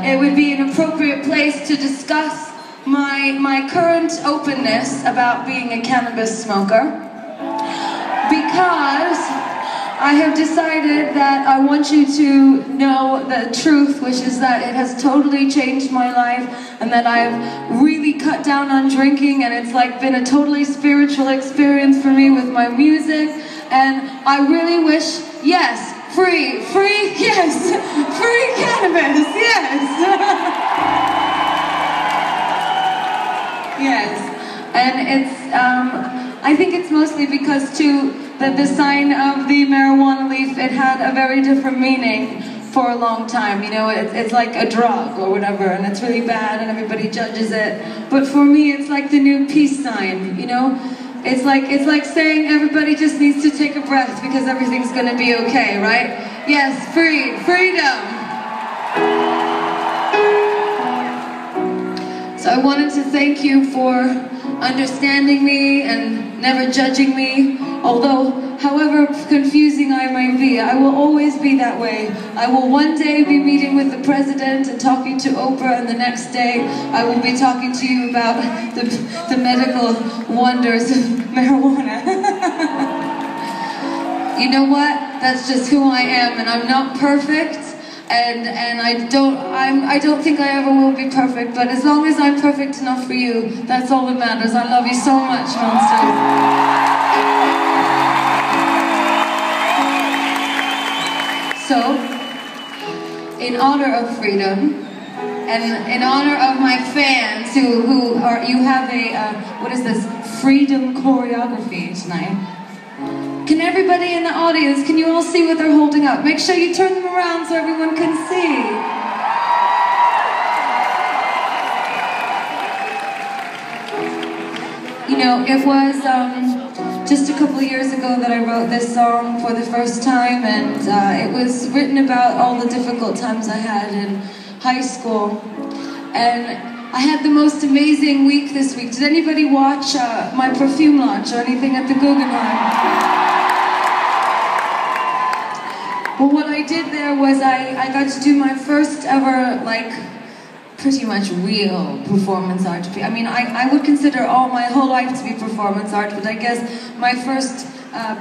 it would be an appropriate place to discuss my current openness about being a cannabis smoker, because I have decided that I want you to know the truth, which is that it has totally changed my life, and that I've really cut down on drinking, and it's like been a totally spiritual experience for me with my music. And I really wish, yes, free, yes, free cannabis, yes. Yes, and it's, I think it's mostly because too, that the sign of the marijuana leaf, it had a very different meaning for a long time. You know, it's like a drug or whatever, and it's really bad and everybody judges it. But for me, it's like the new peace sign, you know? It's like saying everybody just needs to take a breath because everything's gonna be okay, right? Yes, freedom. So I wanted to thank you for understanding me and never judging me. Although, however confusing I might be, I will always be that way. I will one day be meeting with the president and talking to Oprah, and the next day I will be talking to you about the medical wonders of marijuana. You know what? That's just who I am, and I'm not perfect. And I don't think I ever will be perfect, but as long as I'm perfect enough for you, that's all that matters. I love you so much, monsters. So, in honor of freedom, and in honor of my fans who are, you have a, what is this, freedom choreography tonight. Can everybody in the audience, can you all see what they're holding up? Make sure you turn them around so everyone can see. You know, it was just a couple of years ago that I wrote this song for the first time, and it was written about all the difficult times I had in high school. And I had the most amazing week this week. Did anybody watch my perfume launch or anything at the Guggenheim? Well, what I did there was I got to do my first ever, like, pretty much real performance art. I mean, I would consider all my whole life to be performance art, but I guess my first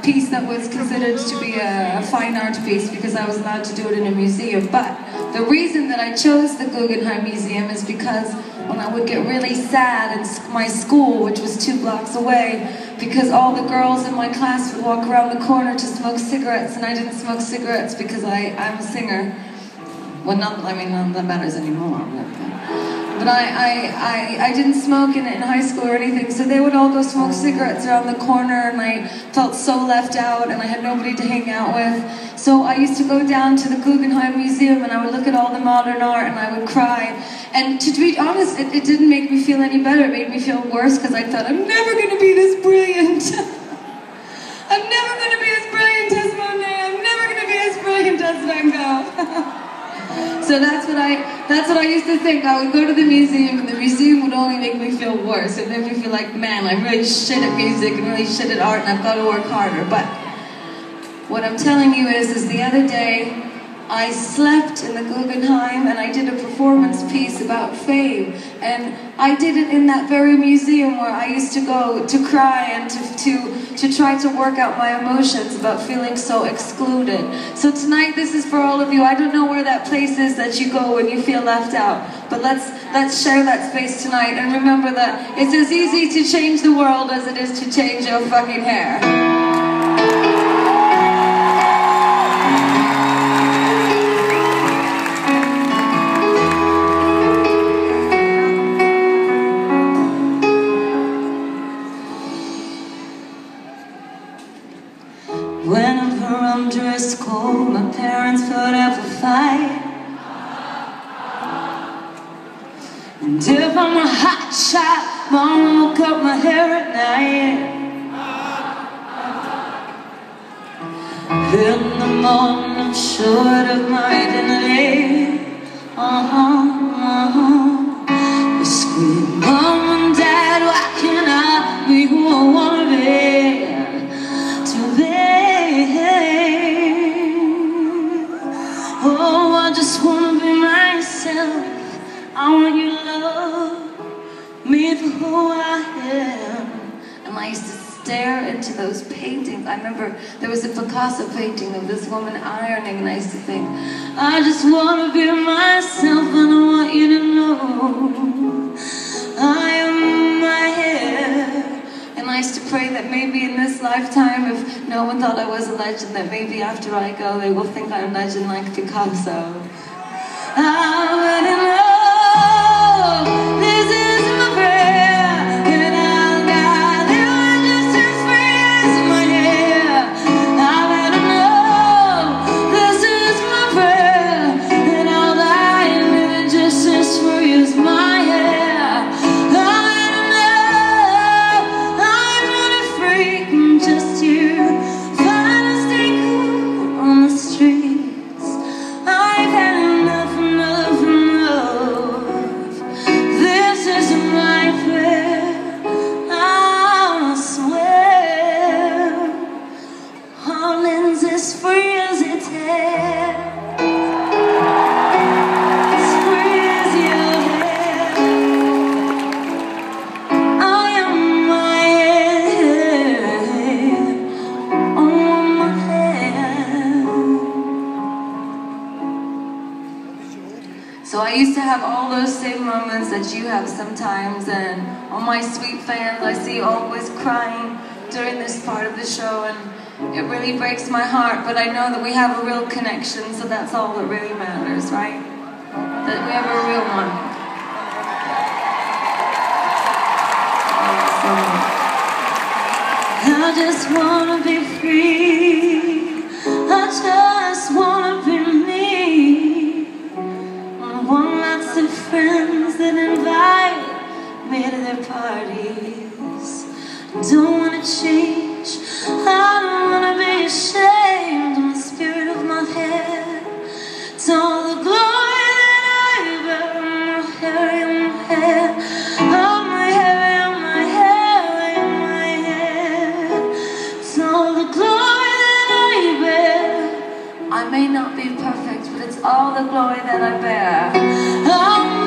piece that was considered to be a fine art piece, because I was allowed to do it in a museum. But the reason that I chose the Guggenheim Museum is because when I would get really sad in my school, which was 2 blocks away, because all the girls in my class would walk around the corner to smoke cigarettes, and I didn't smoke cigarettes because I'm a singer. Well, none that matters anymore. But I didn't smoke in high school or anything, so they would all go smoke cigarettes around the corner, and I felt so left out, and I had nobody to hang out with. So I used to go down to the Guggenheim Museum, and I would look at all the modern art, and I would cry. And to be honest, it didn't make me feel any better. It made me feel worse, because I thought, I'm never going to be this brilliant. I'm never going to be as brilliant as Monet. I'm never going to be as brilliant as Van Gogh. So that's what I used to think. I would go to the museum, and the museum would only make me feel worse. It made me feel like, man, I'm really shit at music and really shit at art, and I've got to work harder. But what I'm telling you is the other day, I slept in the Guggenheim, and I did a performance piece about fame. And I did it in that very museum where I used to go to cry and to try to work out my emotions about feeling so excluded. So tonight, this is for all of you. I don't know where that place is that you go when you feel left out, but let's share that space tonight, and remember that it's as easy to change the world as it is to change your fucking hair. When I'm from dress cold, my parents put up a fight. And if I'm a hot shot, mama will cut my hair at night. In the morning, I'm short of my identity. They scream, Mom and Dad, why can't I be who I wanna be? Oh, I just wanna be myself. who I am. And I used to stare into those paintings. I remember there was a Picasso painting of this woman ironing, and I used to think, I just want to be myself, and I want you to know I am my hair. And I used to pray that maybe in this lifetime, if no one thought I was a legend, that maybe after I go, they will think I'm a legend like Picasso. I already know this is my prayer, and I'll die living just as free as my hair. I already know this is my prayer, and I'll die living just as free as my hair. I already know I'm not a freak, I'm just you. Trying to stay cool on the streets. I've had enough. This is my prayer, I swear. Holland's as free as its hair, as free as your hair. I am my hair, oh my hair. So I used to have all those same moments that you have sometimes, and all my sweet fans, I see you always crying during this part of the show, and it really breaks my heart, but I know that we have a real connection, so that's all that really matters, right? That we have a real one. I just wanna be free, I just wanna be me. I want lots of friends that invite me to their parties. Don't wanna change, I don't wanna be ashamed. I'm the spirit of my hair, it's all the glory that I bear. I'm my hair, I'm my hair, I'm my hair, I'm my hair, I'm my hair. It's all the glory that I bear. I may not be perfect, but it's all the glory that I bear. I'm